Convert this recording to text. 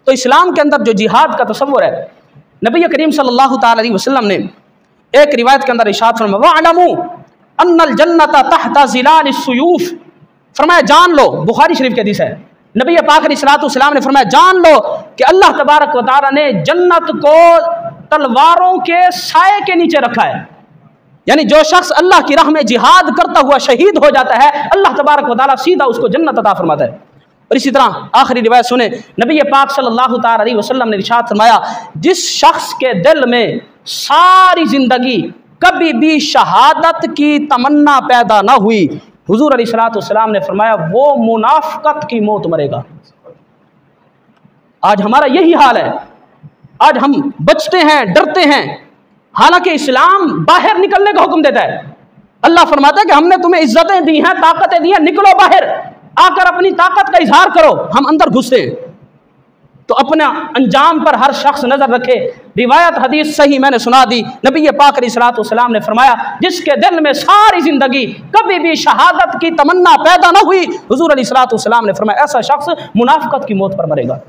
तो इस्लाम के अंदर जो जिहाद का तस्वुर है, नबी करीम सल्लल्लाहु ताला अलैहि वसल्लम ने एक रिवायत के अंदर इरशाद फरमाया वअलमू अन्नल जन्नत तहता ज़िलालिस सुयूफ, फरमाया जान लो, बुखारी शरीफ की हदीस है, नबी पाक अलैहिस्सलाम ने फरमाया जान लो कि अल्लाह तबारक व तआला ने जन्नत को तलवारों के साए के नीचे रखा है। यानी जो शख्स अल्लाह की राह में जिहाद करता हुआ शहीद हो जाता है, अल्लाह तबारक व तआला सीधा उसको जन्नत अता फरमाता है। और इसी तरह आखिरी रिवायत सुने, नबी पाक सल्लल्लाहु ताला अलैहि वसल्लम ने इरशाद फरमाया जिस शख्स के दिल में सारी जिंदगी कभी भी शहादत की तमन्ना पैदा ना हुई, हुजूर अलैहिस्सलाम ने फरमाया वो मुनाफिकत की मौत मरेगा। आज हमारा यही हाल है, आज हम बचते हैं, डरते हैं, हालांकि इस्लाम बाहर निकलने का हुक्म देता है। अल्लाह फरमाता है कि हमने तुम्हें इज्जतें दी हैं, ताकतें दी हैं, निकलो बाहर, आकर अपनी ताकत का इजहार करो। हम अंदर घुसते हैं तो अपना अंजाम पर हर शख्स नजर रखे। रिवायत हदीस सही मैंने सुना दी, नबी पाक अलैहिस्सलाम ने फरमाया जिसके दिल में सारी जिंदगी कभी भी शहादत की तमन्ना पैदा न हुई, हुजूर अलैहिस्सलाम ने फरमाया ऐसा शख्स मुनाफिकत की मौत पर मरेगा।